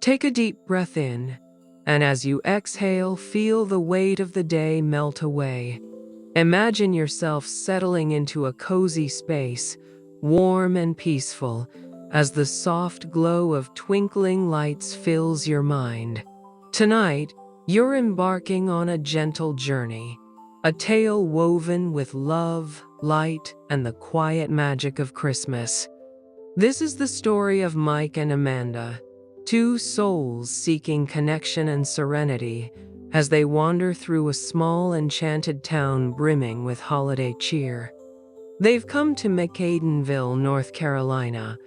Take a deep breath in, and as you exhale, feel the weight of the day melt away. Imagine yourself settling into a cozy space, warm and peaceful, as the soft glow of twinkling lights fills your mind. Tonight, you're embarking on a gentle journey, a tale woven with love, light, and the quiet magic of Christmas. This is the story of Mike and Amanda, two souls seeking connection and serenity as they wander through a small enchanted town brimming with holiday cheer. They've come to McAdenville, North Carolina,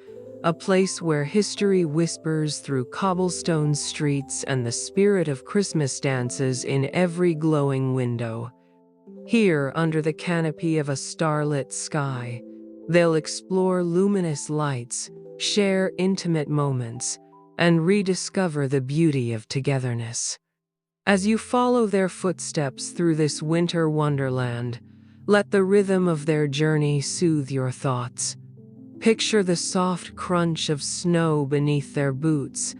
a place where history whispers through cobblestone streets and the spirit of Christmas dances in every glowing window. Here, under the canopy of a starlit sky, they'll explore luminous lights, share intimate moments, and rediscover the beauty of togetherness. As you follow their footsteps through this winter wonderland, let the rhythm of their journey soothe your thoughts. Picture the soft crunch of snow beneath their boots,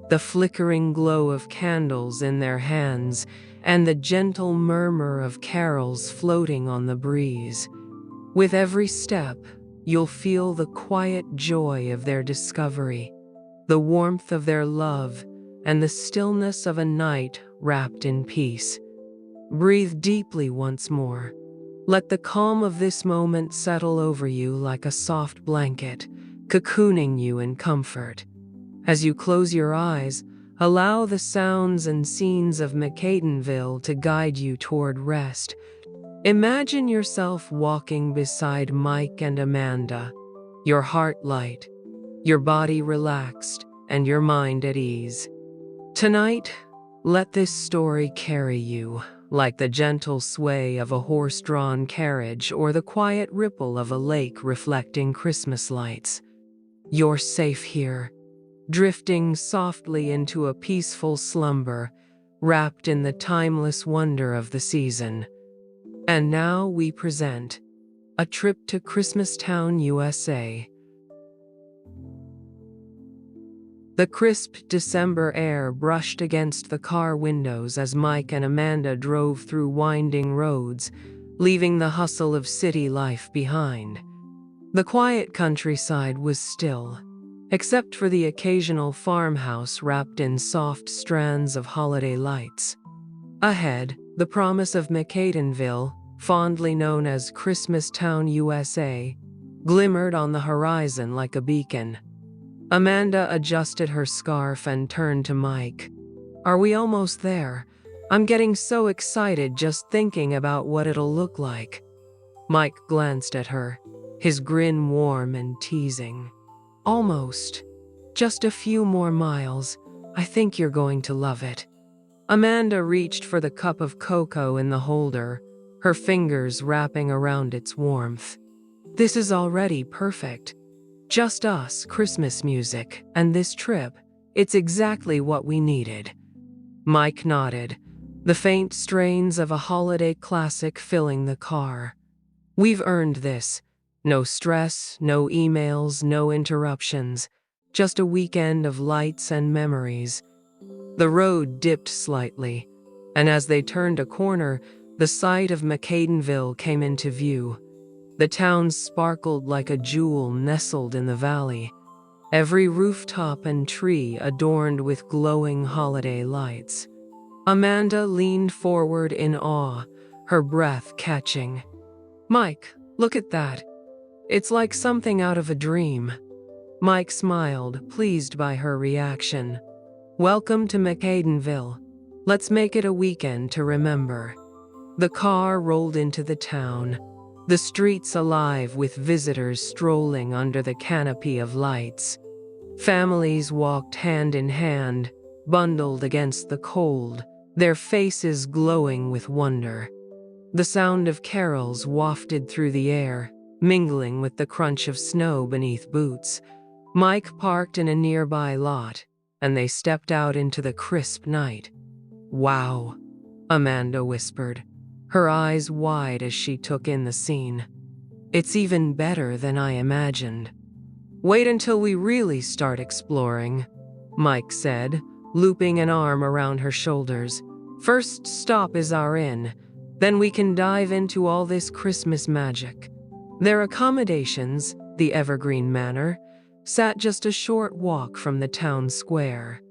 the flickering glow of candles in their hands, and the gentle murmur of carols floating on the breeze. With every step, you'll feel the quiet joy of their discovery, the warmth of their love, and the stillness of a night wrapped in peace. Breathe deeply once more. Let the calm of this moment settle over you like a soft blanket, cocooning you in comfort. As you close your eyes, allow the sounds and scenes of McAdenville to guide you toward rest. Imagine yourself walking beside Mike and Amanda, your heart light, your body relaxed, and your mind at ease. Tonight, let this story carry you, like the gentle sway of a horse-drawn carriage or the quiet ripple of a lake reflecting Christmas lights. You're safe here, drifting softly into a peaceful slumber, wrapped in the timeless wonder of the season. And now we present A Trip to Christmastown, USA. The crisp December air brushed against the car windows as Mike and Amanda drove through winding roads, leaving the hustle of city life behind. The quiet countryside was still, except for the occasional farmhouse wrapped in soft strands of holiday lights. Ahead, the promise of McAdenville, fondly known as Christmastown, USA, glimmered on the horizon like a beacon. Amanda adjusted her scarf and turned to Mike. "Are we almost there? I'm getting so excited just thinking about what it'll look like." Mike glanced at her, his grin warm and teasing. "Almost. Just a few more miles. I think you're going to love it." Amanda reached for the cup of cocoa in the holder, her fingers wrapping around its warmth. "This is already perfect. Just us, Christmas music, and this trip. It's exactly what we needed." Mike nodded, the faint strains of a holiday classic filling the car. "We've earned this. No stress, no emails, no interruptions. Just a weekend of lights and memories." The road dipped slightly, and as they turned a corner, the sight of McAdenville came into view. The town sparkled like a jewel nestled in the valley, every rooftop and tree adorned with glowing holiday lights. Amanda leaned forward in awe, her breath catching. "Mike, look at that. It's like something out of a dream." Mike smiled, pleased by her reaction. "Welcome to McAdenville. Let's make it a weekend to remember." The car rolled into the town, the streets alive with visitors strolling under the canopy of lights. Families walked hand in hand, bundled against the cold, their faces glowing with wonder. The sound of carols wafted through the air, mingling with the crunch of snow beneath boots. Mike parked in a nearby lot, and they stepped out into the crisp night. "Wow," Amanda whispered, her eyes wide as she took in the scene. "It's even better than I imagined. Wait until we really start exploring." Mike said, looping an arm around her shoulders. "First stop is our inn. Then we can dive into all this Christmas magic." Their accommodations, the Evergreen Manor, sat just a short walk from the town square.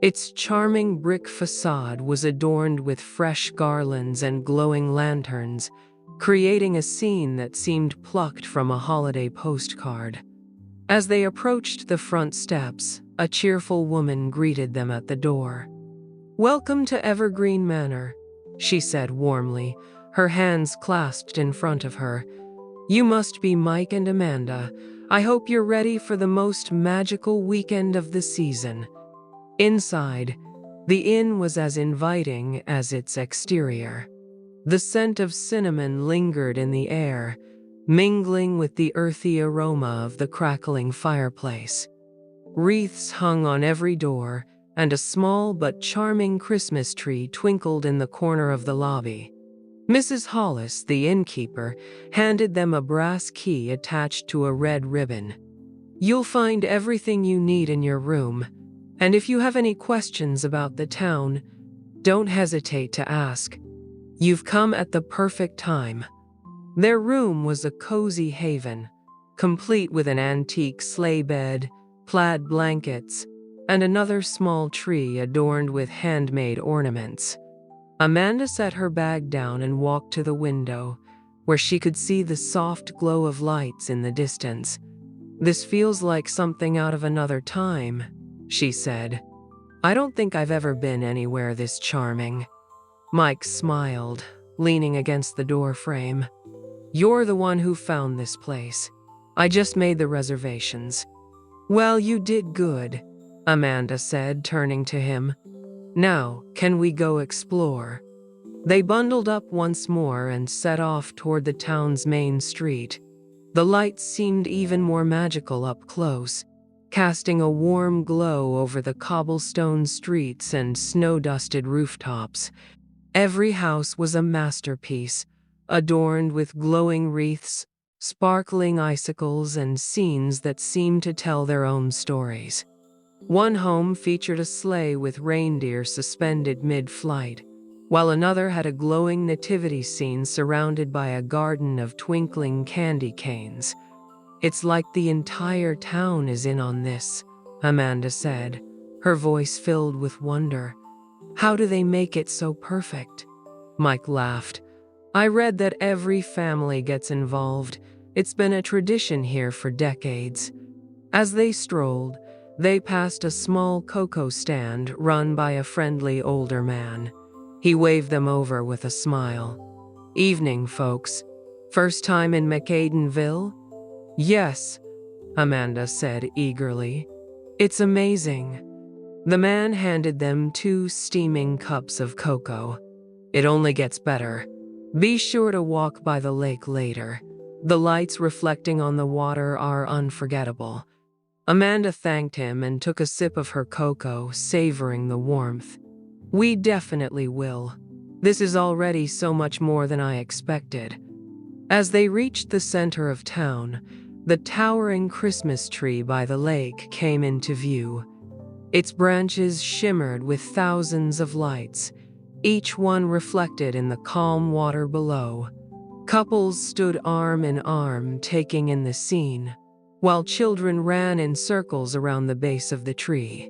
Its charming brick facade was adorned with fresh garlands and glowing lanterns, creating a scene that seemed plucked from a holiday postcard. As they approached the front steps, a cheerful woman greeted them at the door. "Welcome to Evergreen Manor," she said warmly, her hands clasped in front of her. "You must be Mike and Amanda. I hope you're ready for the most magical weekend of the season." Inside, the inn was as inviting as its exterior. The scent of cinnamon lingered in the air, mingling with the earthy aroma of the crackling fireplace. Wreaths hung on every door, and a small but charming Christmas tree twinkled in the corner of the lobby. Mrs. Hollis, the innkeeper, handed them a brass key attached to a red ribbon. "You'll find everything you need in your room, and if you have any questions about the town, don't hesitate to ask. You've come at the perfect time." Their room was a cozy haven, complete with an antique sleigh bed, plaid blankets, and another small tree adorned with handmade ornaments. Amanda set her bag down and walked to the window, where she could see the soft glow of lights in the distance. "This feels like something out of another time," she said. "I don't think I've ever been anywhere this charming." Mike smiled, leaning against the door frame. "You're the one who found this place. I just made the reservations." "Well, you did good," Amanda said, turning to him. "Now, can we go explore?" They bundled up once more and set off toward the town's main street. The lights seemed even more magical up close, casting a warm glow over the cobblestone streets and snow-dusted rooftops. Every house was a masterpiece, adorned with glowing wreaths, sparkling icicles, and scenes that seemed to tell their own stories. One home featured a sleigh with reindeer suspended mid-flight, while another had a glowing nativity scene surrounded by a garden of twinkling candy canes. "It's like the entire town is in on this," Amanda said, her voice filled with wonder. "How do they make it so perfect?" Mike laughed. "I read that every family gets involved. It's been a tradition here for decades." As they strolled, they passed a small cocoa stand run by a friendly older man. He waved them over with a smile. "Evening, folks. First time in McAdenville?" "Yes," Amanda said eagerly. "It's amazing." The man handed them 2 steaming cups of cocoa. "It only gets better. Be sure to walk by the lake later. The lights reflecting on the water are unforgettable." Amanda thanked him and took a sip of her cocoa, savoring the warmth. "We definitely will. This is already so much more than I expected." As they reached the center of town, the towering Christmas tree by the lake came into view. Its branches shimmered with thousands of lights, each one reflected in the calm water below. Couples stood arm in arm, taking in the scene, while children ran in circles around the base of the tree.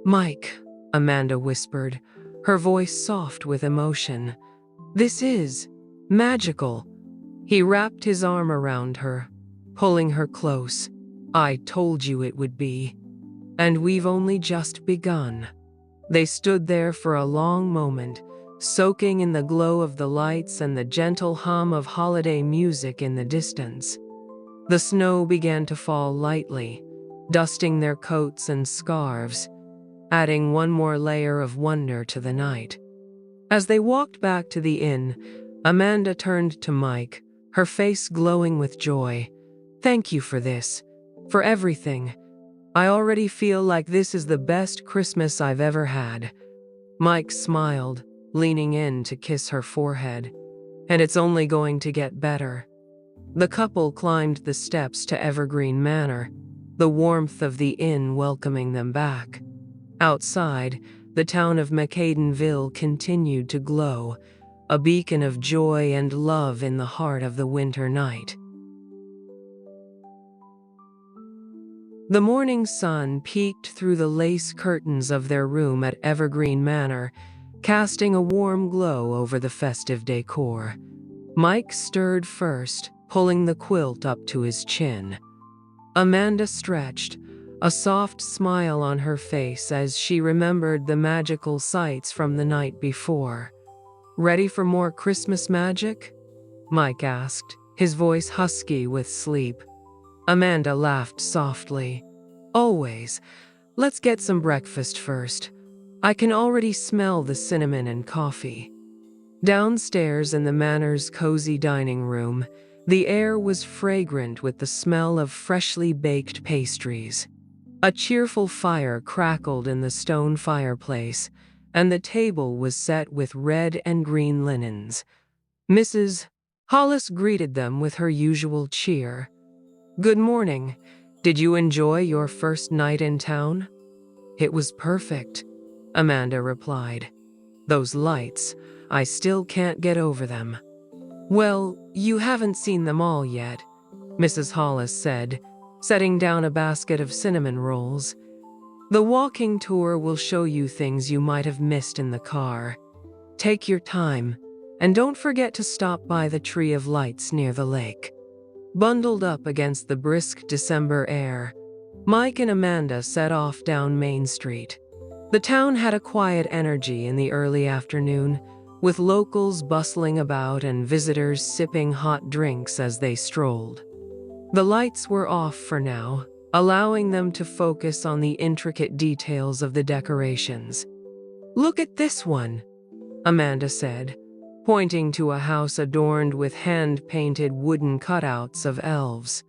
"Mike," Amanda whispered, her voice soft with emotion. "This is magical." He wrapped his arm around her, pulling her close. "I told you it would be. And we've only just begun." They stood there for a long moment, soaking in the glow of the lights and the gentle hum of holiday music in the distance. The snow began to fall lightly, dusting their coats and scarves, adding one more layer of wonder to the night. As they walked back to the inn, Amanda turned to Mike, her face glowing with joy. "Thank you for this, for everything. I already feel like this is the best Christmas I've ever had." Mike smiled, leaning in to kiss her forehead. "And it's only going to get better." The couple climbed the steps to Evergreen Manor, the warmth of the inn welcoming them back. Outside, the town of Macadenville continued to glow, a beacon of joy and love in the heart of the winter night. The morning sun peeked through the lace curtains of their room at Evergreen Manor, casting a warm glow over the festive decor. Mike stirred first, pulling the quilt up to his chin. Amanda stretched, a soft smile on her face as she remembered the magical sights from the night before. "Ready for more Christmas magic?" Mike asked, his voice husky with sleep. Amanda laughed softly. "Always. Let's get some breakfast first. I can already smell the cinnamon and coffee." Downstairs in the manor's cozy dining room, the air was fragrant with the smell of freshly baked pastries. A cheerful fire crackled in the stone fireplace, and the table was set with red and green linens. Mrs. Hollis greeted them with her usual cheer. "Good morning. Did you enjoy your first night in town?" "It was perfect," Amanda replied. "Those lights, I still can't get over them." "Well, you haven't seen them all yet," Mrs. Hollis said, setting down a basket of cinnamon rolls. "The walking tour will show you things you might have missed in the car. Take your time, and don't forget to stop by the Tree of Lights near the lake." Bundled up against the brisk December air, Mike and Amanda set off down Main Street. The town had a quiet energy in the early afternoon, with locals bustling about and visitors sipping hot drinks as they strolled. The lights were off for now, allowing them to focus on the intricate details of the decorations. "Look at this one," Amanda said, pointing to a house adorned with hand-painted wooden cutouts of elves.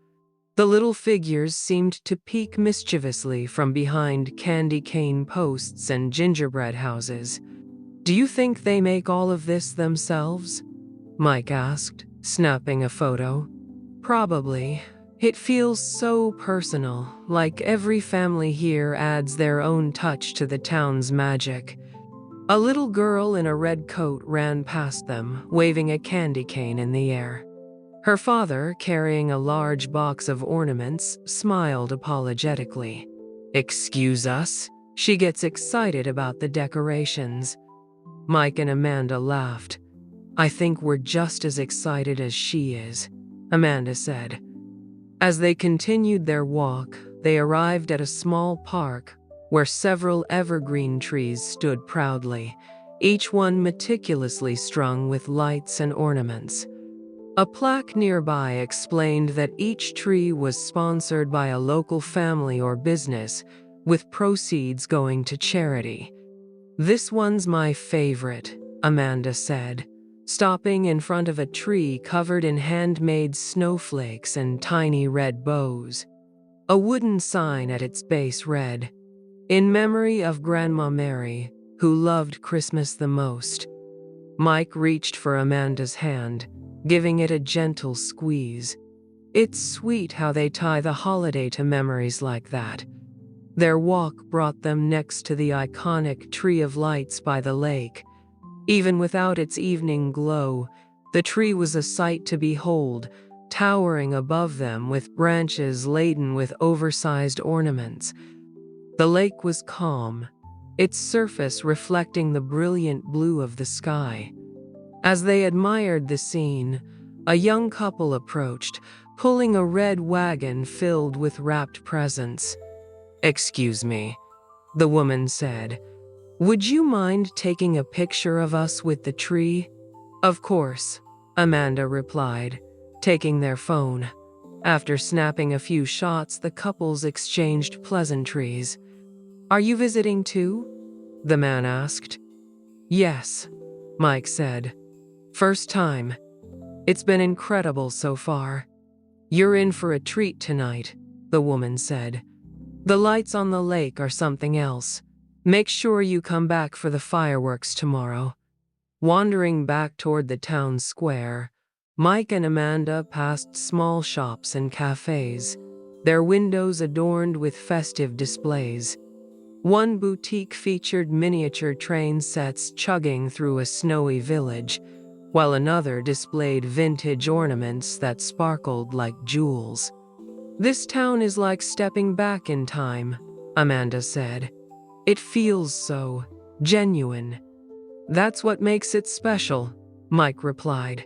The little figures seemed to peek mischievously from behind candy cane posts and gingerbread houses. "Do you think they make all of this themselves?" Mike asked, snapping a photo. "Probably. It feels so personal, like every family here adds their own touch to the town's magic." A little girl in a red coat ran past them, waving a candy cane in the air. Her father, carrying a large box of ornaments, smiled apologetically. "Excuse us?" She gets excited about the decorations. Mike and Amanda laughed. "I think we're just as excited as she is," Amanda said. As they continued their walk, they arrived at a small park where several evergreen trees stood proudly, each one meticulously strung with lights and ornaments. A plaque nearby explained that each tree was sponsored by a local family or business, with proceeds going to charity. "This one's my favorite," Amanda said, stopping in front of a tree covered in handmade snowflakes and tiny red bows. A wooden sign at its base read, "In memory of Grandma Mary, who loved Christmas the most." Mike reached for Amanda's hand, giving it a gentle squeeze. It's sweet how they tie the holiday to memories like that. Their walk brought them next to the iconic Tree of Lights by the lake. Even without its evening glow, the tree was a sight to behold, towering above them with branches laden with oversized ornaments. The lake was calm, its surface reflecting the brilliant blue of the sky. As they admired the scene, a young couple approached, pulling a red wagon filled with wrapped presents. "Excuse me," the woman said. "Would you mind taking a picture of us with the tree?" "Of course," Amanda replied, taking their phone. After snapping a few shots, the couples exchanged pleasantries. "Are you visiting too?" the man asked. "Yes," Mike said. "First time. It's been incredible so far." "You're in for a treat tonight," the woman said. "The lights on the lake are something else. Make sure you come back for the fireworks tomorrow." Wandering back toward the town square, Mike and Amanda passed small shops and cafes, their windows adorned with festive displays. One boutique featured miniature train sets chugging through a snowy village, while another displayed vintage ornaments that sparkled like jewels. "This town is like stepping back in time," Amanda said. "It feels so genuine." "That's what makes it special," Mike replied.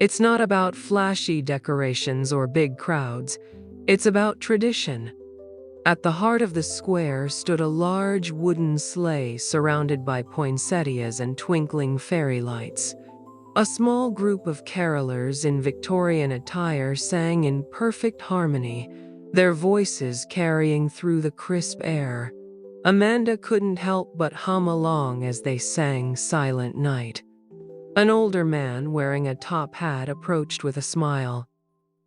"It's not about flashy decorations or big crowds. It's about tradition." At the heart of the square stood a large wooden sleigh surrounded by poinsettias and twinkling fairy lights. A small group of carolers in Victorian attire sang in perfect harmony, their voices carrying through the crisp air. Amanda couldn't help but hum along as they sang Silent Night. An older man wearing a top hat approached with a smile.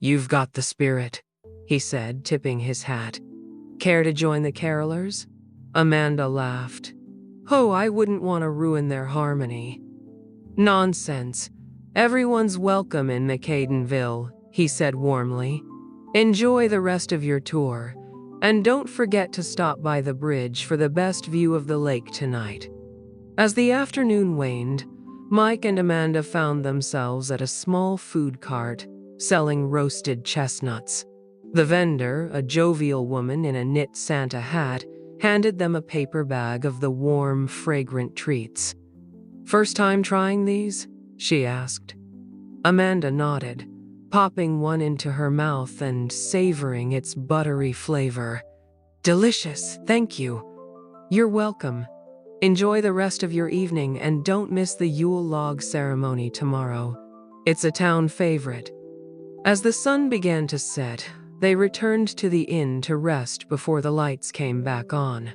"You've got the spirit," he said, tipping his hat. "Care to join the carolers?" Amanda laughed. "Oh, I wouldn't want to ruin their harmony." "Nonsense. Everyone's welcome in McCadenville," he said warmly. "Enjoy the rest of your tour, and don't forget to stop by the bridge for the best view of the lake tonight." As the afternoon waned, Mike and Amanda found themselves at a small food cart selling roasted chestnuts. The vendor, a jovial woman in a knit Santa hat, handed them a paper bag of the warm, fragrant treats. "First time trying these?" she asked. Amanda nodded, popping one into her mouth and savoring its buttery flavor. "Delicious, thank you." "You're welcome. Enjoy the rest of your evening and don't miss the Yule log ceremony tomorrow. It's a town favorite." As the sun began to set, they returned to the inn to rest before the lights came back on.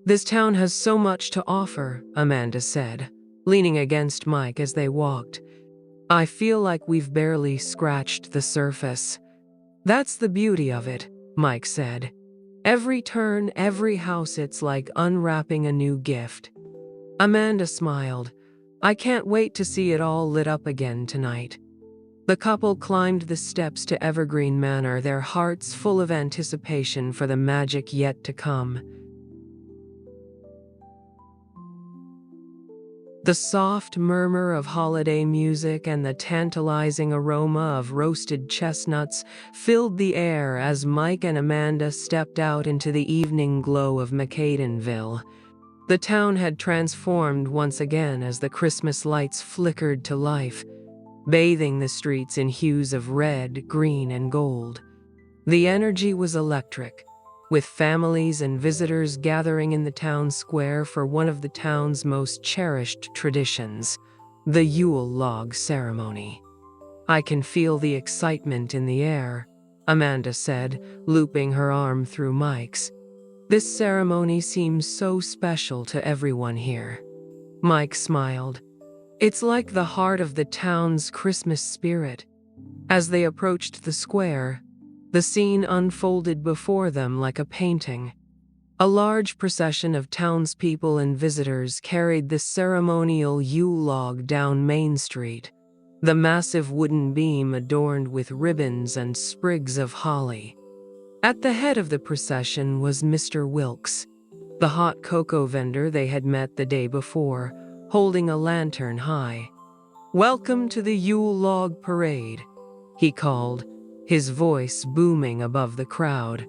"This town has so much to offer," Amanda said, leaning against Mike as they walked. "I feel like we've barely scratched the surface." "That's the beauty of it," Mike said. "Every turn, every house, it's like unwrapping a new gift." Amanda smiled. "I can't wait to see it all lit up again tonight." The couple climbed the steps to Evergreen Manor, their hearts full of anticipation for the magic yet to come. The soft murmur of holiday music and the tantalizing aroma of roasted chestnuts filled the air as Mike and Amanda stepped out into the evening glow of McCadenville. The town had transformed once again as the Christmas lights flickered to life, bathing the streets in hues of red, green, and gold. The energy was electric, with families and visitors gathering in the town square for one of the town's most cherished traditions, the Yule log ceremony. "I can feel the excitement in the air," Amanda said, looping her arm through Mike's. "This ceremony seems so special to everyone here." Mike smiled. "It's like the heart of the town's Christmas spirit." As they approached the square, the scene unfolded before them like a painting. A large procession of townspeople and visitors carried the ceremonial Yule log down Main Street, the massive wooden beam adorned with ribbons and sprigs of holly. At the head of the procession was Mr. Wilkes, the hot cocoa vendor they had met the day before, holding a lantern high. "Welcome to the Yule log parade," he called, his voice booming above the crowd.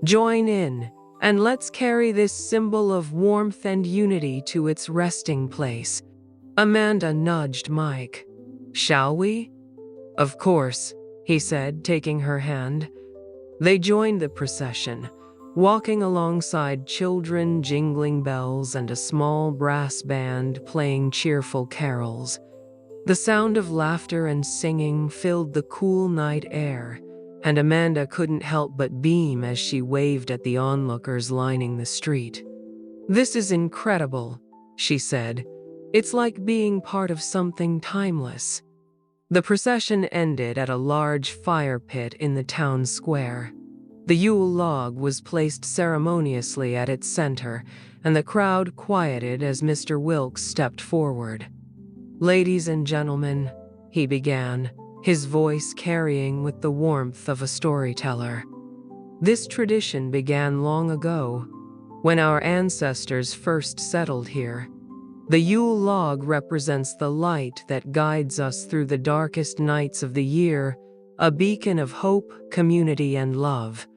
"Join in, and let's carry this symbol of warmth and unity to its resting place." Amanda nudged Mike. "Shall we?" "Of course," he said, taking her hand. They joined the procession, walking alongside children jingling bells and a small brass band playing cheerful carols. The sound of laughter and singing filled the cool night air, and Amanda couldn't help but beam as she waved at the onlookers lining the street. "This is incredible," she said. "It's like being part of something timeless." The procession ended at a large fire pit in the town square. The Yule log was placed ceremoniously at its center, and the crowd quieted as Mr. Wilkes stepped forward. "Ladies and gentlemen," he began, his voice carrying with the warmth of a storyteller. "This tradition began long ago, when our ancestors first settled here. The Yule log represents the light that guides us through the darkest nights of the year, a beacon of hope, community, and love.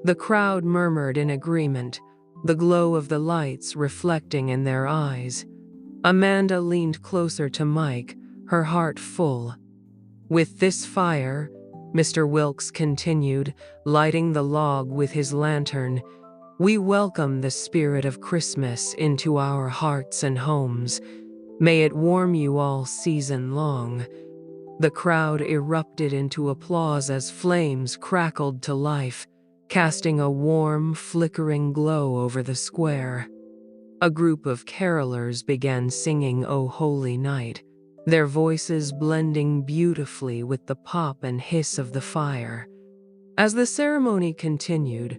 The crowd murmured in agreement, the glow of the lights reflecting in their eyes. Amanda leaned closer to Mike, her heart full. "With this fire," Mr. Wilkes continued, lighting the log with his lantern, "we welcome the spirit of Christmas into our hearts and homes. May it warm you all season long." The crowd erupted into applause as flames crackled to life, casting a warm, flickering glow over the square. A group of carolers began singing "O Holy Night," their voices blending beautifully with the pop and hiss of the fire. As the ceremony continued,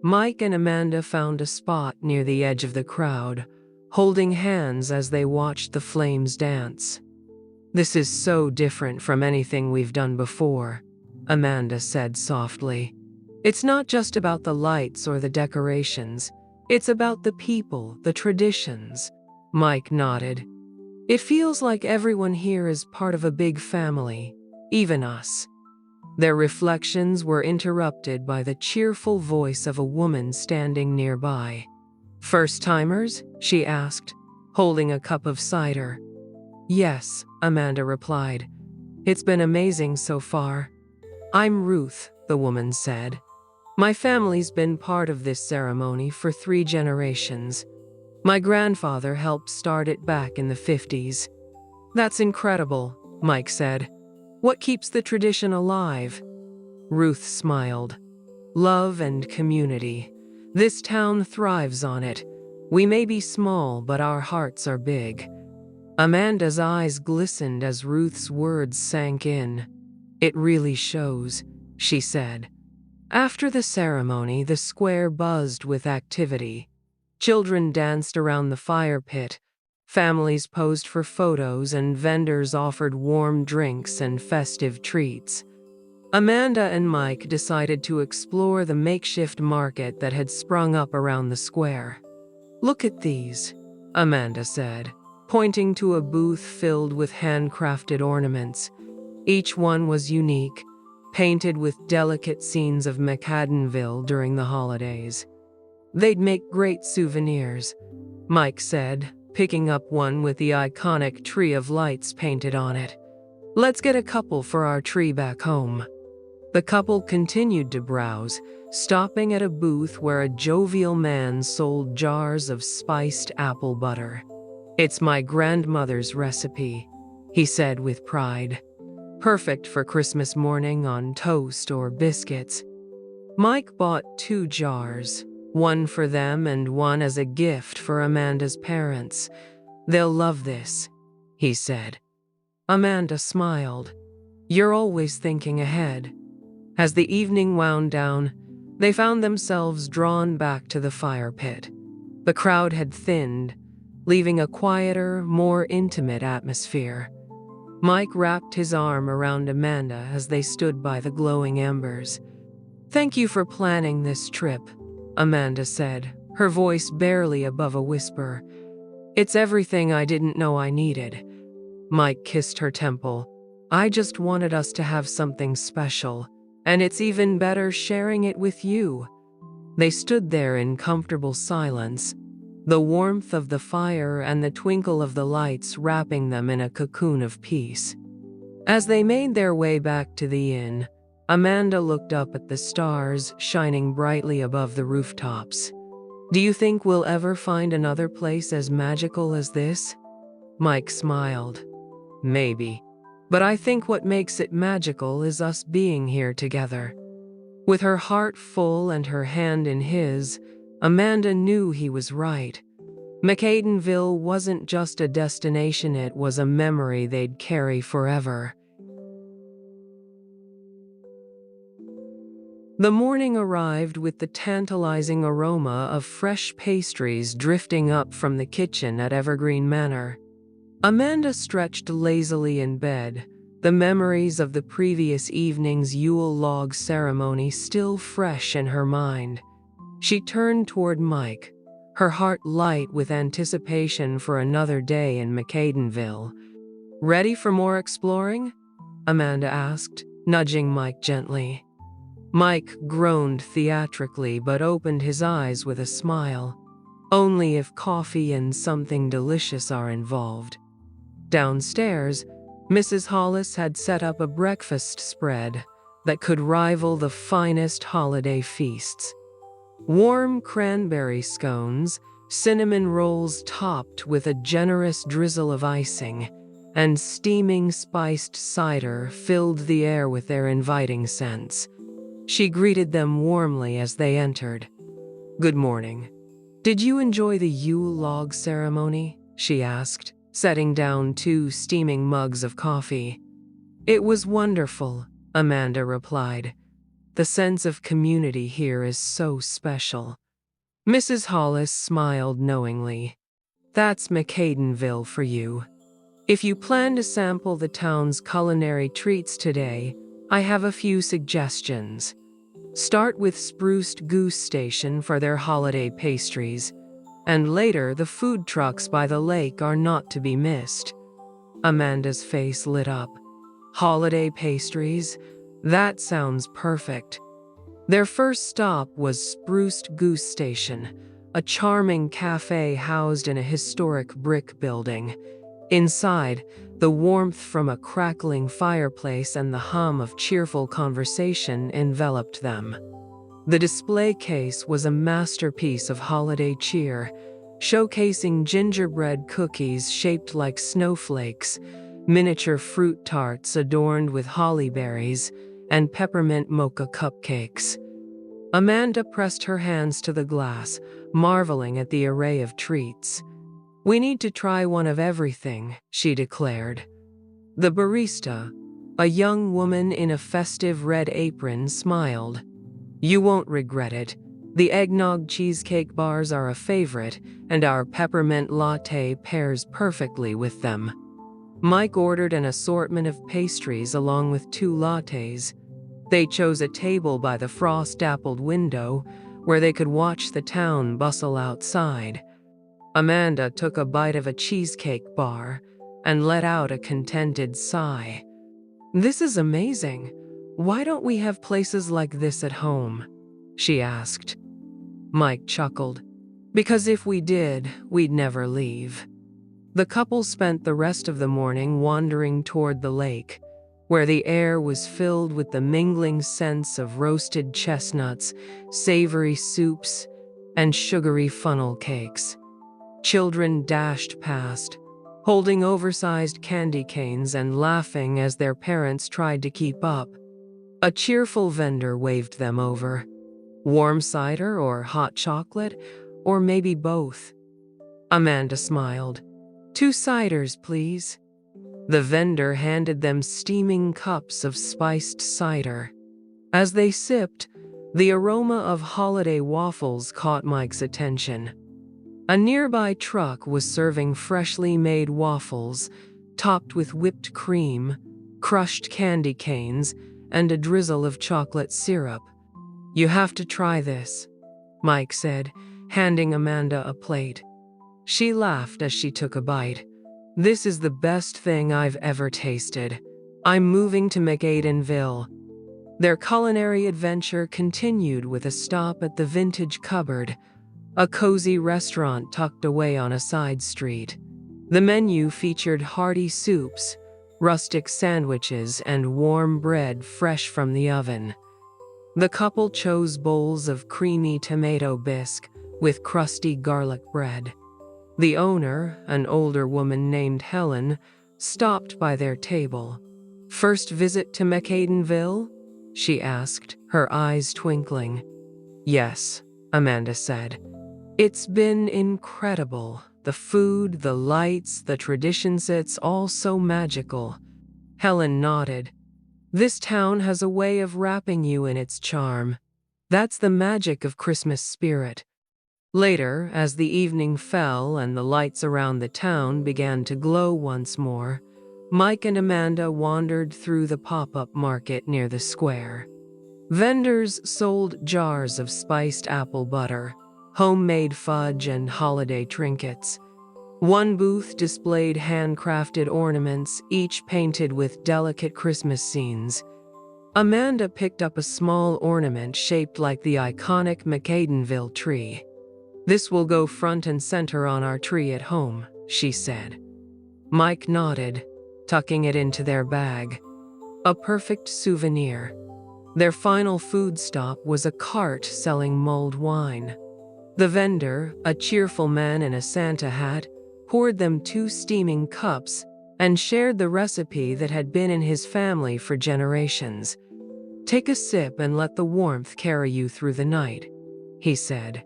Mike and Amanda found a spot near the edge of the crowd, holding hands as they watched the flames dance. "This is so different from anything we've done before," Amanda said softly. "It's not just about the lights or the decorations. It's about the people, the traditions." Mike nodded. "It feels like everyone here is part of a big family, even us." Their reflections were interrupted by the cheerful voice of a woman standing nearby. "First-timers?" she asked, holding a cup of cider. "Yes," Amanda replied. "It's been amazing so far." "I'm Ruth," the woman said. "My family's been part of this ceremony for 3 generations. My grandfather helped start it back in the 50s. "That's incredible," Mike said. "What keeps the tradition alive?" Ruth smiled. "Love and community. This town thrives on it. We may be small, but our hearts are big." Amanda's eyes glistened as Ruth's words sank in. "It really shows," she said. After the ceremony, the square buzzed with activity. Children danced around the fire pit, families posed for photos, and vendors offered warm drinks and festive treats. Amanda and Mike decided to explore the makeshift market that had sprung up around the square. "Look at these," Amanda said, pointing to a booth filled with handcrafted ornaments. Each one was unique, painted with delicate scenes of McAdenville during the holidays. "They'd make great souvenirs," Mike said, picking up one with the iconic tree of lights painted on it. "Let's get a couple for our tree back home." The couple continued to browse, stopping at a booth where a jovial man sold jars of spiced apple butter. "It's my grandmother's recipe," he said with pride. "Perfect for Christmas morning on toast or biscuits." Mike bought 2 jars, one for them and one as a gift for Amanda's parents. "They'll love this," he said. Amanda smiled. "You're always thinking ahead." As the evening wound down, they found themselves drawn back to the fire pit. The crowd had thinned, leaving a quieter, more intimate atmosphere. Mike wrapped his arm around Amanda as they stood by the glowing embers. "Thank you for planning this trip," Amanda said, her voice barely above a whisper. "It's everything I didn't know I needed." Mike kissed her temple. "I just wanted us to have something special, and it's even better sharing it with you." They stood there in comfortable silence, the warmth of the fire and the twinkle of the lights wrapping them in a cocoon of peace. As they made their way back to the inn, Amanda looked up at the stars shining brightly above the rooftops. "Do you think we'll ever find another place as magical as this?" Mike smiled. "Maybe. But I think what makes it magical is us being here together." With her heart full and her hand in his, Amanda knew he was right. McAdenville wasn't just a destination, it was a memory they'd carry forever. The morning arrived with the tantalizing aroma of fresh pastries drifting up from the kitchen at Evergreen Manor. Amanda stretched lazily in bed, the memories of the previous evening's Yule log ceremony still fresh in her mind. She turned toward Mike, her heart light with anticipation for another day in McCadenville. "Ready for more exploring?" Amanda asked, nudging Mike gently. Mike groaned theatrically but opened his eyes with a smile. "Only if coffee and something delicious are involved." Downstairs, Mrs. Hollis had set up a breakfast spread that could rival the finest holiday feasts. Warm cranberry scones, cinnamon rolls topped with a generous drizzle of icing, and steaming spiced cider filled the air with their inviting scents. She greeted them warmly as they entered. "Good morning. Did you enjoy the Yule log ceremony?" she asked, setting down 2 steaming mugs of coffee. "It was wonderful," Amanda replied. "The sense of community here is so special." Mrs. Hollis smiled knowingly. "That's McCadenville for you. If you plan to sample the town's culinary treats today, I have a few suggestions. Start with Spruced Goose Station for their holiday pastries, and later the food trucks by the lake are not to be missed." Amanda's face lit up. Holiday pastries? That sounds perfect. Their first stop was Spruced Goose Station, a charming cafe housed in a historic brick building. Inside, the warmth from a crackling fireplace and the hum of cheerful conversation enveloped them. The display case was a masterpiece of holiday cheer, showcasing gingerbread cookies shaped like snowflakes, miniature fruit tarts adorned with holly berries, and peppermint mocha cupcakes. Amanda pressed her hands to the glass, marveling at the array of treats. "We need to try one of everything," she declared. The barista, a young woman in a festive red apron, smiled. "You won't regret it. The eggnog cheesecake bars are a favorite, and our peppermint latte pairs perfectly with them." Mike ordered an assortment of pastries along with 2 lattes. They chose a table by the frost-dappled window where they could watch the town bustle outside. Amanda took a bite of a cheesecake bar and let out a contented sigh. "This is amazing. Why don't we have places like this at home?" she asked. Mike chuckled. "Because if we did, we'd never leave." The couple spent the rest of the morning wandering toward the lake, where the air was filled with the mingling scents of roasted chestnuts, savory soups, and sugary funnel cakes. Children dashed past, holding oversized candy canes and laughing as their parents tried to keep up. A cheerful vendor waved them over. "Warm cider or hot chocolate, or maybe both?" Amanda smiled. "2 ciders, please." The vendor handed them steaming cups of spiced cider. As they sipped, the aroma of holiday waffles caught Mike's attention. A nearby truck was serving freshly made waffles, topped with whipped cream, crushed candy canes, and a drizzle of chocolate syrup. "You have to try this," Mike said, handing Amanda a plate. She laughed as she took a bite. "This is the best thing I've ever tasted. I'm moving to McCadenville." Their culinary adventure continued with a stop at the Vintage Cupboard, a cozy restaurant tucked away on a side street. The menu featured hearty soups, rustic sandwiches, and warm bread fresh from the oven. The couple chose bowls of creamy tomato bisque with crusty garlic bread. The owner, an older woman named Helen, stopped by their table. "First visit to McCadenville?" she asked, her eyes twinkling. "Yes," Amanda said. "It's been incredible. The food, the lights, the traditions, it's all so magical." Helen nodded. "This town has a way of wrapping you in its charm. That's the magic of Christmas spirit." Later, as the evening fell and the lights around the town began to glow once more, Mike and Amanda wandered through the pop-up market near the square. Vendors sold jars of spiced apple butter, homemade fudge and holiday trinkets. One booth displayed handcrafted ornaments, each painted with delicate Christmas scenes. Amanda picked up a small ornament shaped like the iconic McAdenville tree. "This will go front and center on our tree at home," she said. Mike nodded, tucking it into their bag. A perfect souvenir. Their final food stop was a cart selling mulled wine. The vendor, a cheerful man in a Santa hat, poured them 2 steaming cups and shared the recipe that had been in his family for generations. "Take a sip and let the warmth carry you through the night," he said.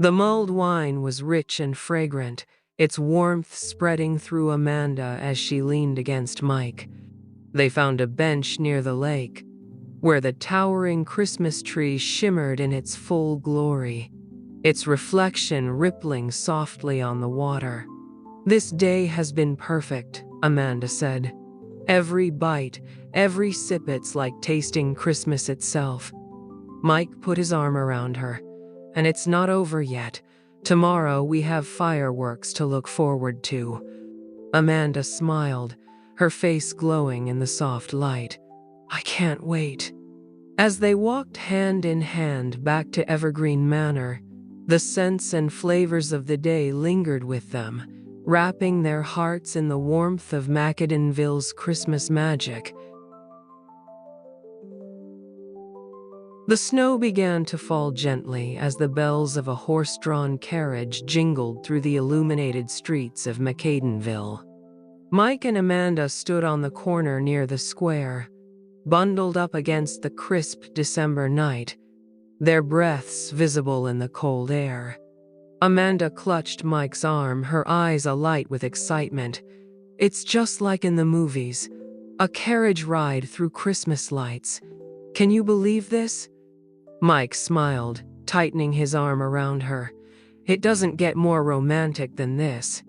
The mulled wine was rich and fragrant, its warmth spreading through Amanda as she leaned against Mike. They found a bench near the lake, where the towering Christmas tree shimmered in its full glory, its reflection rippling softly on the water. "This day has been perfect," Amanda said. "Every bite, every sip, it's like tasting Christmas itself." Mike put his arm around her. "And it's not over yet. Tomorrow we have fireworks to look forward to." Amanda smiled, her face glowing in the soft light. "I can't wait." As they walked hand in hand back to Evergreen Manor, the scents and flavors of the day lingered with them, wrapping their hearts in the warmth of McAdenville's Christmas magic. The snow began to fall gently as the bells of a horse-drawn carriage jingled through the illuminated streets of McAdenville. Mike and Amanda stood on the corner near the square, bundled up against the crisp December night, their breaths visible in the cold air. Amanda clutched Mike's arm, her eyes alight with excitement. "It's just like in the movies. A carriage ride through Christmas lights. Can you believe this?" Mike smiled, tightening his arm around her. "It doesn't get more romantic than this."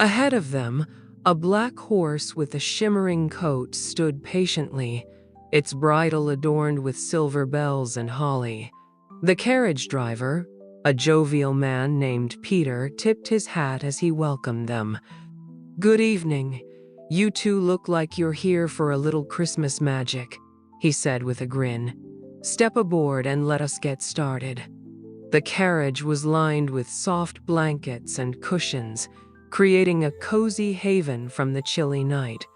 Ahead of them, a black horse with a shimmering coat stood patiently, its bridle adorned with silver bells and holly. The carriage driver, a jovial man named Peter, tipped his hat as he welcomed them. "Good evening. You two look like you're here for a little Christmas magic," he said with a grin. "Step aboard and let us get started." The carriage was lined with soft blankets and cushions, creating a cozy haven from the chilly night.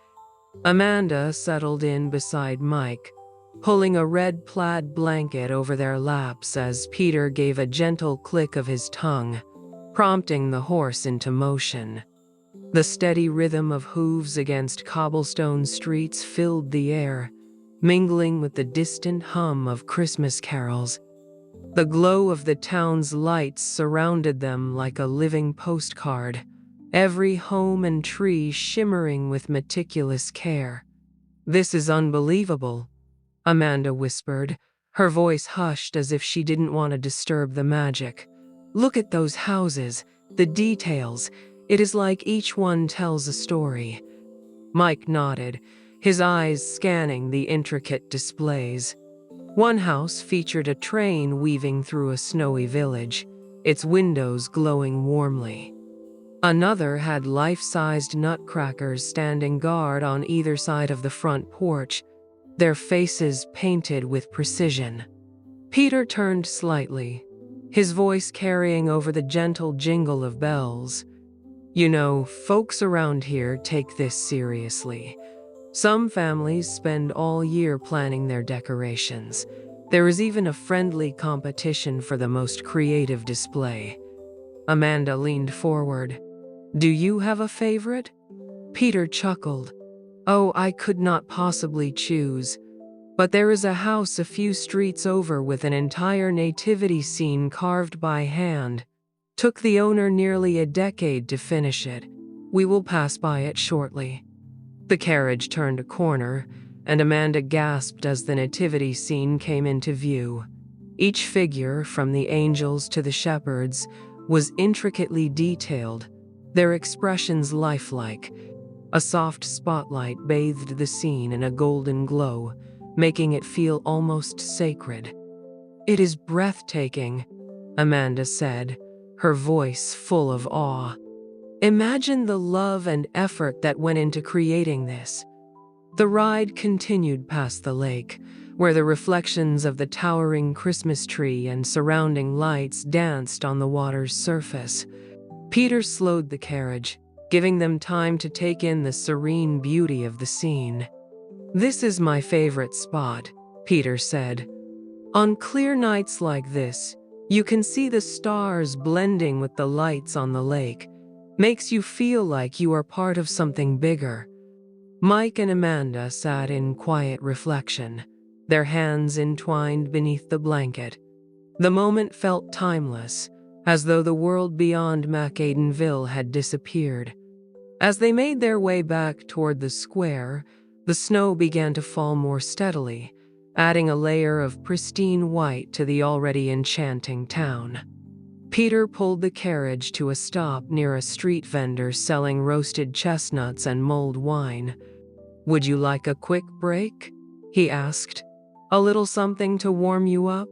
Amanda settled in beside Mike, pulling a red plaid blanket over their laps as Peter gave a gentle click of his tongue, prompting the horse into motion. The steady rhythm of hooves against cobblestone streets filled the air, mingling with the distant hum of Christmas carols. The glow of the town's lights surrounded them like a living postcard, every home and tree shimmering with meticulous care. "This is unbelievable," Amanda whispered, her voice hushed as if she didn't want to disturb the magic. "Look at those houses, the details. It is like each one tells a story." Mike nodded, his eyes scanning the intricate displays. One house featured a train weaving through a snowy village, its windows glowing warmly. Another had life-sized nutcrackers standing guard on either side of the front porch, their faces painted with precision. Peter turned slightly, his voice carrying over the gentle jingle of bells. "You know, folks around here take this seriously. Some families spend all year planning their decorations. There is even a friendly competition for the most creative display." Amanda leaned forward. "Do you have a favorite?" Peter chuckled. "Oh, I could not possibly choose. But there is a house a few streets over with an entire nativity scene carved by hand. Took the owner nearly a decade to finish it. We will pass by it shortly." The carriage turned a corner, and Amanda gasped as the nativity scene came into view. Each figure, from the angels to the shepherds, was intricately detailed, their expressions lifelike. A soft spotlight bathed the scene in a golden glow, making it feel almost sacred. "It is breathtaking," Amanda said, her voice full of awe. Imagine the love and effort that went into creating this. The ride continued past the lake, where the reflections of the towering Christmas tree and surrounding lights danced on the water's surface. Peter slowed the carriage, giving them time to take in the serene beauty of the scene. "This is my favorite spot," Peter said. "On clear nights like this, you can see the stars blending with the lights on the lake. Makes you feel like you are part of something bigger." Mike and Amanda sat in quiet reflection, their hands entwined beneath the blanket. The moment felt timeless, as though the world beyond Macaidenville had disappeared. As they made their way back toward the square, the snow began to fall more steadily, adding a layer of pristine white to the already enchanting town. Peter pulled the carriage to a stop near a street vendor selling roasted chestnuts and mulled wine. "Would you like a quick break?" he asked. "A little something to warm you up?"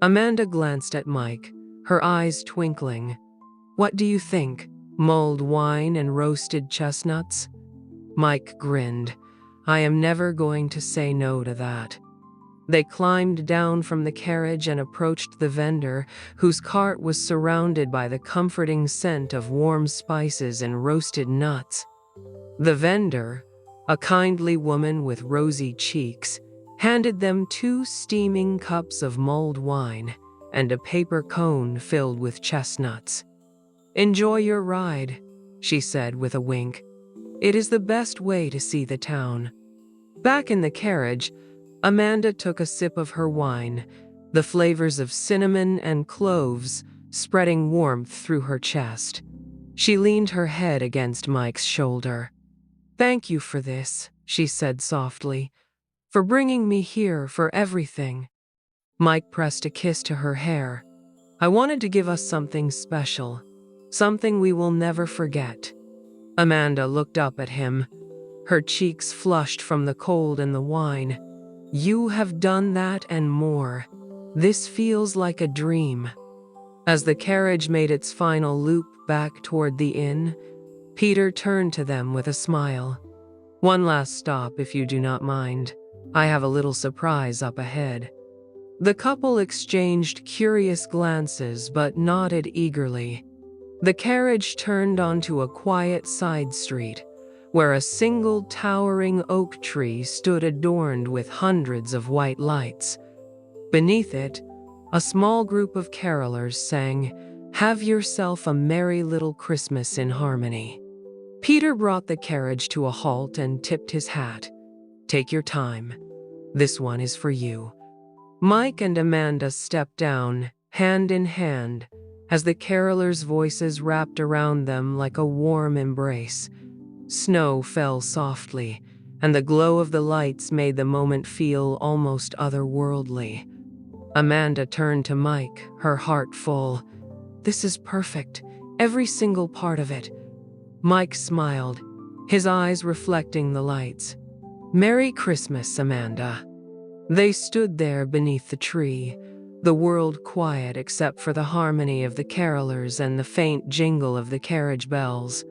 Amanda glanced at Mike, her eyes twinkling. "What do you think? Mulled wine and roasted chestnuts?" Mike grinned. "I am never going to say no to that." They climbed down from the carriage and approached the vendor, whose cart was surrounded by the comforting scent of warm spices and roasted nuts. The vendor, a kindly woman with rosy cheeks, handed them 2 steaming cups of mulled wine and a paper cone filled with chestnuts. "Enjoy your ride," she said with a wink. "It is the best way to see the town." Back in the carriage, Amanda took a sip of her wine, the flavors of cinnamon and cloves spreading warmth through her chest. She leaned her head against Mike's shoulder. "Thank you for this," she said softly, "for bringing me here, for everything." Mike pressed a kiss to her hair. "I wanted to give us something special, something we will never forget." Amanda looked up at him, her cheeks flushed from the cold and the wine. "You have done that and more. This feels like a dream." As the carriage made its final loop back toward the inn, Peter turned to them with a smile. "One last stop, if you do not mind. I have a little surprise up ahead." The couple exchanged curious glances but nodded eagerly. The carriage turned onto a quiet side street, where a single towering oak tree stood adorned with hundreds of white lights. Beneath it, a small group of carolers sang, "Have yourself a merry little Christmas in harmony." Peter brought the carriage to a halt and tipped his hat. "Take your time. This one is for you." Mike and Amanda stepped down, hand in hand, as the carolers' voices wrapped around them like a warm embrace. Snow fell softly, and the glow of the lights made the moment feel almost otherworldly. Amanda turned to Mike, her heart full. "This is perfect, every single part of it." Mike smiled, his eyes reflecting the lights. "Merry Christmas, Amanda." They stood there beneath the tree, the world quiet except for the harmony of the carolers and the faint jingle of the carriage bells.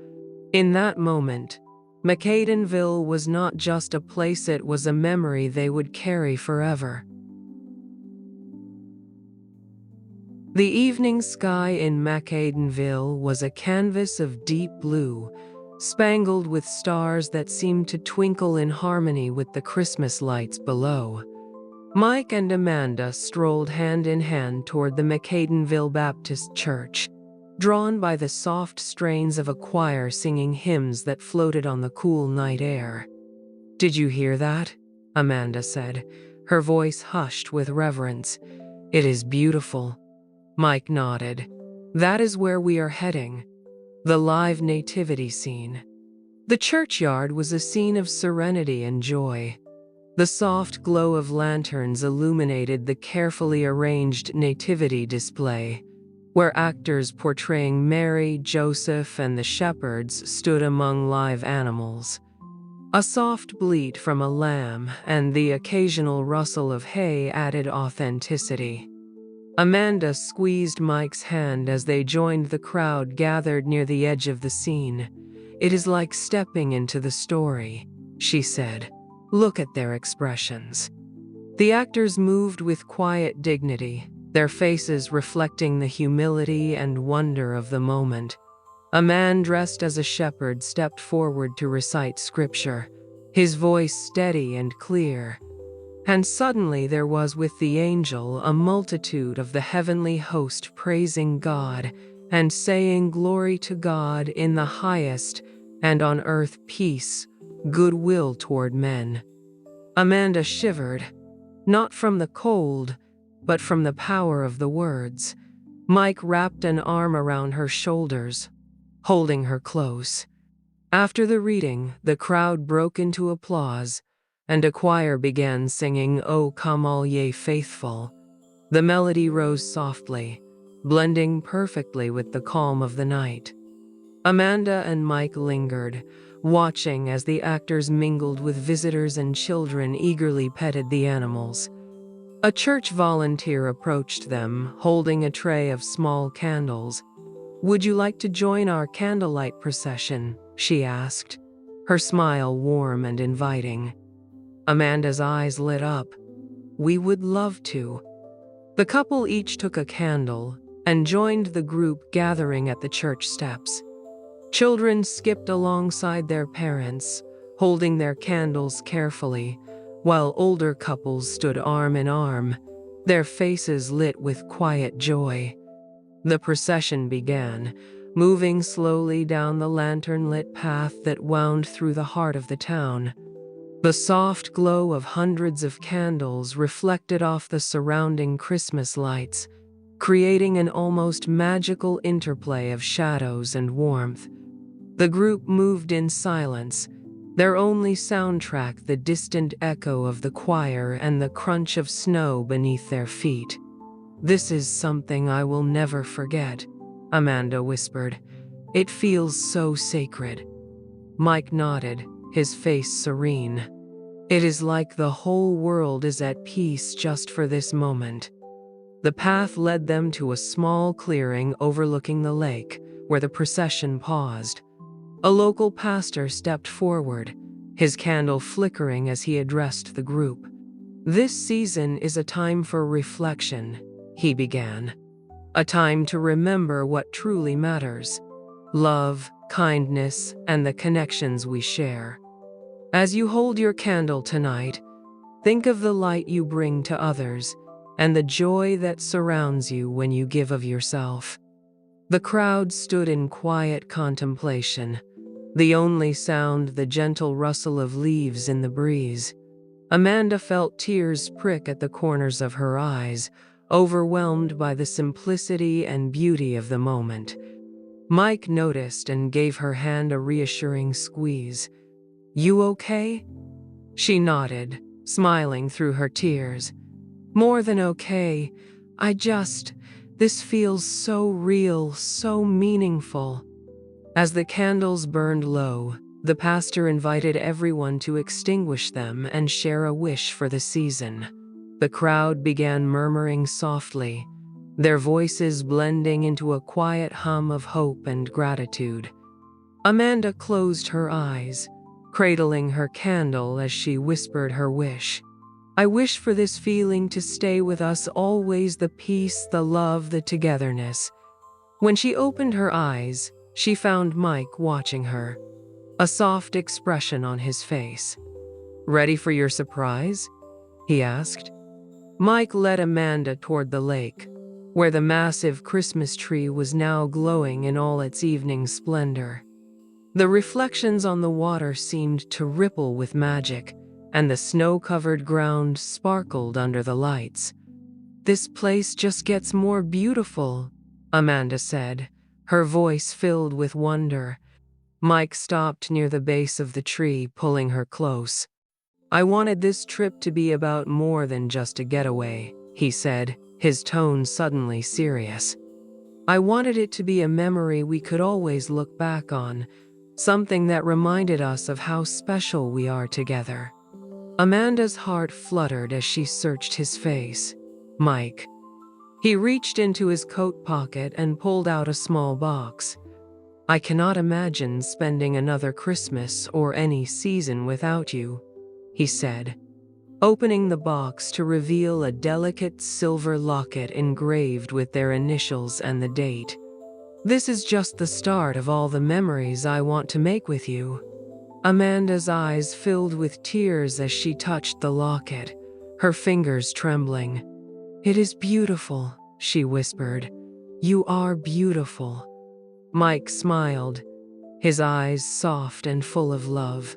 In that moment, Macaidenville was not just a place, it was a memory they would carry forever. The evening sky in Macaidenville was a canvas of deep blue, spangled with stars that seemed to twinkle in harmony with the Christmas lights below. Mike and Amanda strolled hand in hand toward the Macaidenville Baptist Church, drawn by the soft strains of a choir singing hymns that floated on the cool night air. "Did you hear that?" Amanda said, her voice hushed with reverence. "It is beautiful." Mike nodded. "That is where we are heading. The live nativity scene." The churchyard was a scene of serenity and joy. The soft glow of lanterns illuminated the carefully arranged nativity display, where actors portraying Mary, Joseph, and the shepherds stood among live animals. A soft bleat from a lamb and the occasional rustle of hay added authenticity. Amanda squeezed Mike's hand as they joined the crowd gathered near the edge of the scene. "It is like stepping into the story," she said. "Look at their expressions." The actors moved with quiet dignity, their faces reflecting the humility and wonder of the moment. A man dressed as a shepherd stepped forward to recite scripture, his voice steady and clear. And suddenly there was with the angel a multitude of the heavenly host praising God and saying, "Glory to God in the highest, and on earth peace, goodwill toward men." Amanda shivered, not from the cold, but from the power of the words. Mike wrapped an arm around her shoulders, holding her close. After the reading, the crowd broke into applause, and a choir began singing, "O Come All Ye Faithful." The melody rose softly, blending perfectly with the calm of the night. Amanda and Mike lingered, watching as the actors mingled with visitors and children eagerly petted the animals. A church volunteer approached them, holding a tray of small candles. "Would you like to join our candlelight procession?" she asked, her smile warm and inviting. Amanda's eyes lit up. "We would love to." The couple each took a candle and joined the group gathering at the church steps. Children skipped alongside their parents, holding their candles carefully, while older couples stood arm in arm, their faces lit with quiet joy. The procession began, moving slowly down the lantern-lit path that wound through the heart of the town. The soft glow of hundreds of candles reflected off the surrounding Christmas lights, creating an almost magical interplay of shadows and warmth. The group moved in silence, their only soundtrack the distant echo of the choir and the crunch of snow beneath their feet. "This is something I will never forget," Amanda whispered. "It feels so sacred." Mike nodded, his face serene. "It is like the whole world is at peace just for this moment." The path led them to a small clearing overlooking the lake, where the procession paused. A local pastor stepped forward, his candle flickering as he addressed the group. "This season is a time for reflection," he began. "A time to remember what truly matters: love, kindness, and the connections we share. As you hold your candle tonight, think of the light you bring to others and the joy that surrounds you when you give of yourself." The crowd stood in quiet contemplation, the only sound the gentle rustle of leaves in the breeze. Amanda felt tears prick at the corners of her eyes, overwhelmed by the simplicity and beauty of the moment. Mike noticed and gave her hand a reassuring squeeze. "You okay?" She nodded, smiling through her tears. "More than okay. This feels so real, so meaningful." As the candles burned low, the pastor invited everyone to extinguish them and share a wish for the season. The crowd began murmuring softly, their voices blending into a quiet hum of hope and gratitude. Amanda closed her eyes, cradling her candle as she whispered her wish. "I wish for this feeling to stay with us always, the peace, the love, the togetherness." When she opened her eyes, she found Mike watching her, a soft expression on his face. "Ready for your surprise?" he asked. Mike led Amanda toward the lake, where the massive Christmas tree was now glowing in all its evening splendor. The reflections on the water seemed to ripple with magic, and the snow-covered ground sparkled under the lights. "This place just gets more beautiful," Amanda said, her voice filled with wonder. Mike stopped near the base of the tree, pulling her close. "I wanted this trip to be about more than just a getaway," he said, his tone suddenly serious. "I wanted it to be a memory we could always look back on, something that reminded us of how special we are together." Amanda's heart fluttered as she searched his face. "Mike, He reached into his coat pocket and pulled out a small box. I cannot imagine spending another Christmas or any season without you, he said, opening the box to reveal a delicate silver locket engraved with their initials and the date. This is just the start of all the memories I want to make with you. Amanda's eyes filled with tears as she touched the locket, her fingers trembling. It is beautiful, she whispered. You are beautiful. Mike smiled, his eyes soft and full of love.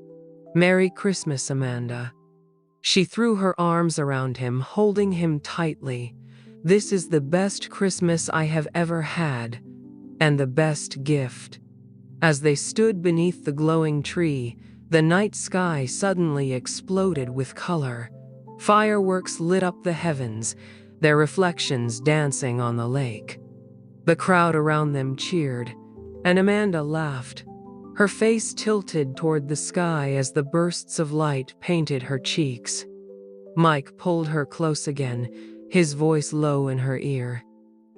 Merry Christmas, Amanda. She threw her arms around him, holding him tightly. This is the best Christmas I have ever had, and the best gift. As they stood beneath the glowing tree, the night sky suddenly exploded with color. Fireworks lit up the heavens, their reflections dancing on the lake. The crowd around them cheered, and Amanda laughed. Her face tilted toward the sky as the bursts of light painted her cheeks. Mike pulled her close again, his voice low in her ear.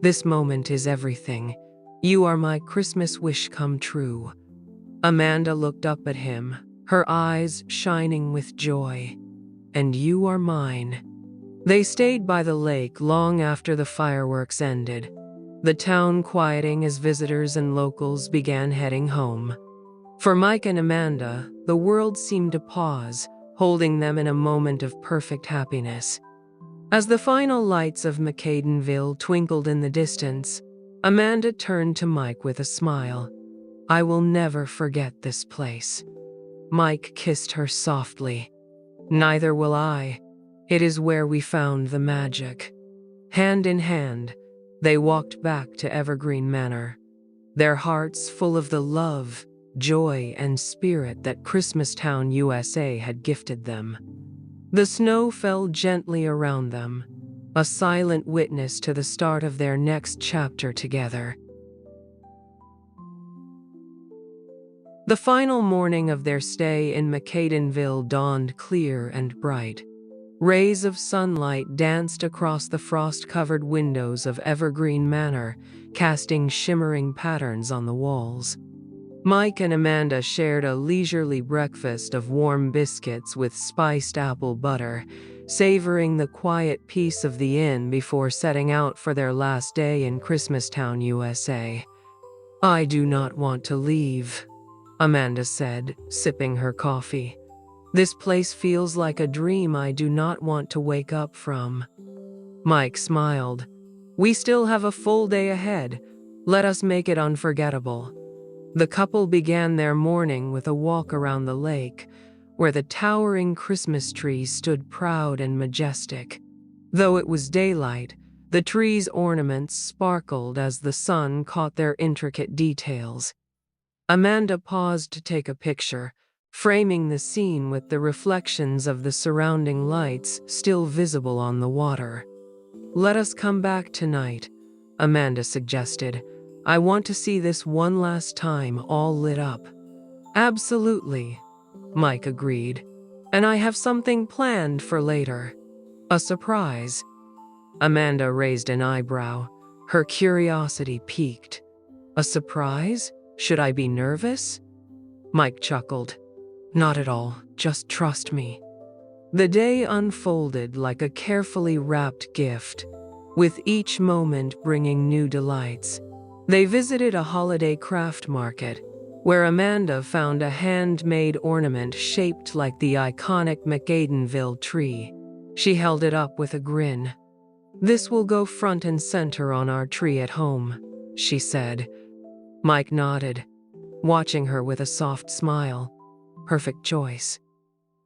This moment is everything. You are my Christmas wish come true. Amanda looked up at him, her eyes shining with joy. And you are mine. They stayed by the lake long after the fireworks ended, the town quieting as visitors and locals began heading home. For Mike and Amanda, the world seemed to pause, holding them in a moment of perfect happiness. As the final lights of McCadenville twinkled in the distance, Amanda turned to Mike with a smile. I will never forget this place. Mike kissed her softly. Neither will I. It is where we found the magic. Hand in hand, they walked back to Evergreen Manor, their hearts full of the love, joy, and spirit that Christmastown, USA had gifted them. The snow fell gently around them, a silent witness to the start of their next chapter together. The final morning of their stay in McCadenville dawned clear and bright. Rays of sunlight danced across the frost-covered windows of Evergreen Manor, casting shimmering patterns on the walls. Mike and Amanda shared a leisurely breakfast of warm biscuits with spiced apple butter, savoring the quiet peace of the inn before setting out for their last day in Christmastown, USA. I do not want to leave, Amanda said, sipping her coffee. This place feels like a dream I do not want to wake up from. Mike smiled. We still have a full day ahead. Let us make it unforgettable. The couple began their morning with a walk around the lake, where the towering Christmas tree stood proud and majestic. Though it was daylight, the tree's ornaments sparkled as the sun caught their intricate details. Amanda paused to take a picture, framing the scene with the reflections of the surrounding lights still visible on the water. Let us come back tonight, Amanda suggested. I want to see this one last time all lit up. Absolutely, Mike agreed. And I have something planned for later. A surprise. Amanda raised an eyebrow, her curiosity piqued. A surprise? Should I be nervous? Mike chuckled. Not at all, just trust me. The day unfolded like a carefully wrapped gift, with each moment bringing new delights. They visited a holiday craft market, where Amanda found a handmade ornament shaped like the iconic McCadenville tree. She held it up with a grin. This will go front and center on our tree at home, she said. Mike nodded, watching her with a soft smile. Perfect choice.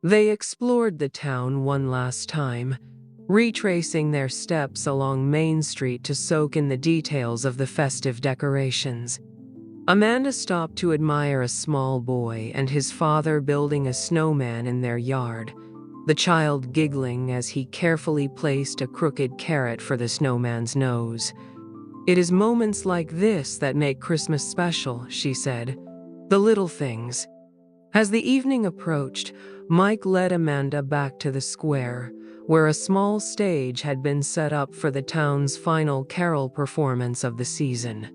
They explored the town one last time, retracing their steps along Main Street to soak in the details of the festive decorations. Amanda stopped to admire a small boy and his father building a snowman in their yard, the child giggling as he carefully placed a crooked carrot for the snowman's nose. It is moments like this that make Christmas special, she said. The little things. As the evening approached, Mike led Amanda back to the square, where a small stage had been set up for the town's final carol performance of the season.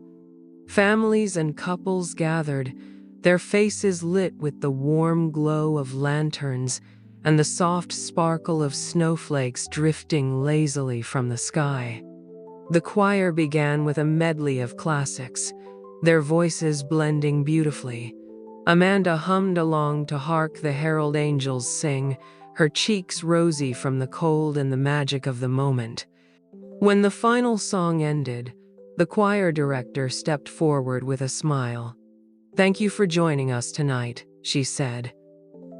Families and couples gathered, their faces lit with the warm glow of lanterns and the soft sparkle of snowflakes drifting lazily from the sky. The choir began with a medley of classics, their voices blending beautifully. Amanda hummed along to hark the herald angels sing, her cheeks rosy from the cold and the magic of the moment. When the final song ended, the choir director stepped forward with a smile. "Thank you for joining us tonight," she said.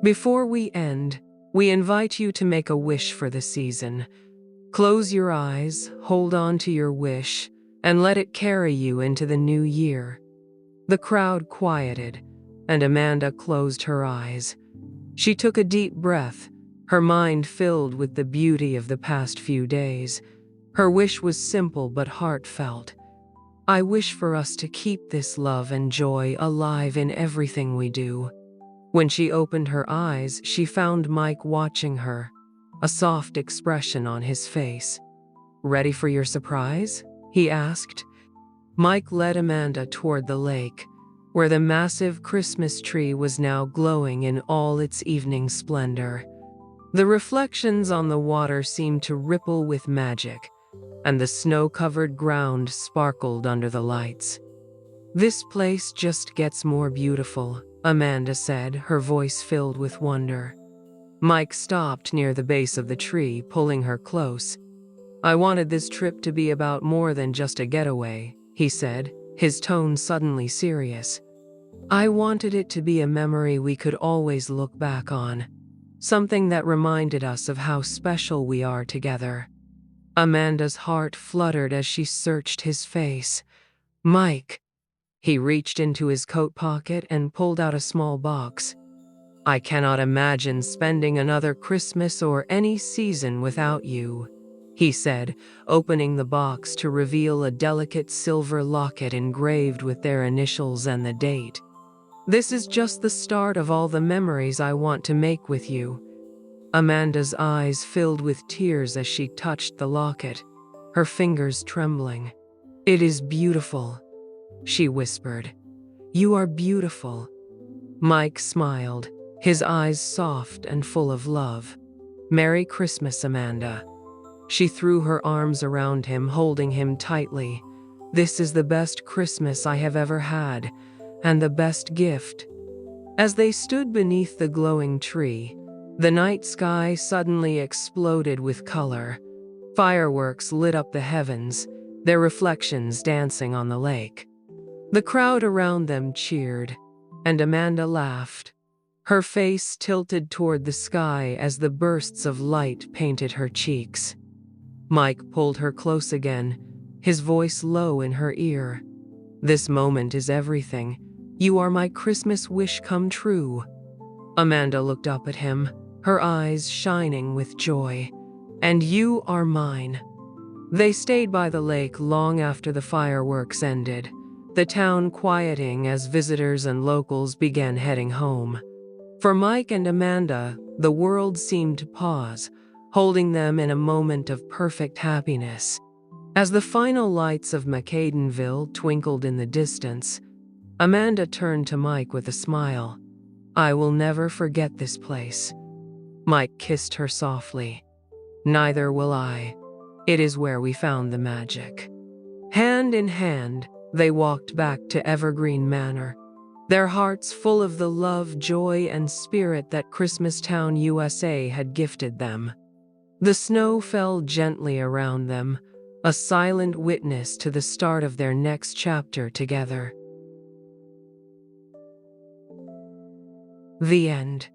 "Before we end, we invite you to make a wish for the season. Close your eyes, hold on to your wish, and let it carry you into the new year." The crowd quieted, and Amanda closed her eyes. She took a deep breath, her mind filled with the beauty of the past few days. Her wish was simple but heartfelt. "I wish for us to keep this love and joy alive in everything we do." When she opened her eyes, she found Mike watching her, a soft expression on his face. "Ready for your surprise?" he asked. Mike led Amanda toward the lake, where the massive Christmas tree was now glowing in all its evening splendor. The reflections on the water seemed to ripple with magic, and the snow-covered ground sparkled under the lights. "This place just gets more beautiful," Amanda said, her voice filled with wonder. Mike stopped near the base of the tree, pulling her close. "I wanted this trip to be about more than just a getaway," he said, his tone suddenly serious. "I wanted it to be a memory we could always look back on, something that reminded us of how special we are together." Amanda's heart fluttered as she searched his face. "Mike." He reached into his coat pocket and pulled out a small box. "I cannot imagine spending another Christmas or any season without you," he said, opening the box to reveal a delicate silver locket engraved with their initials and the date. "This is just the start of all the memories I want to make with you." Amanda's eyes filled with tears as she touched the locket, her fingers trembling. "It is beautiful," she whispered. "You are beautiful." Mike smiled, his eyes soft and full of love. "Merry Christmas, Amanda." She threw her arms around him, holding him tightly. "This is the best Christmas I have ever had, and the best gift." As they stood beneath the glowing tree, the night sky suddenly exploded with color. Fireworks lit up the heavens, their reflections dancing on the lake. The crowd around them cheered, and Amanda laughed. Her face tilted toward the sky as the bursts of light painted her cheeks. Mike pulled her close again, his voice low in her ear. "This moment is everything. You are my Christmas wish come true." Amanda looked up at him, her eyes shining with joy. "And you are mine." They stayed by the lake long after the fireworks ended, the town quieting as visitors and locals began heading home. For Mike and Amanda, the world seemed to pause, holding them in a moment of perfect happiness. As the final lights of Macadonville twinkled in the distance, Amanda turned to Mike with a smile. "I will never forget this place." Mike kissed her softly. "Neither will I. It is where we found the magic." Hand in hand, they walked back to Evergreen Manor, their hearts full of the love, joy, and spirit that Christmastown, USA had gifted them. The snow fell gently around them, a silent witness to the start of their next chapter together. The end.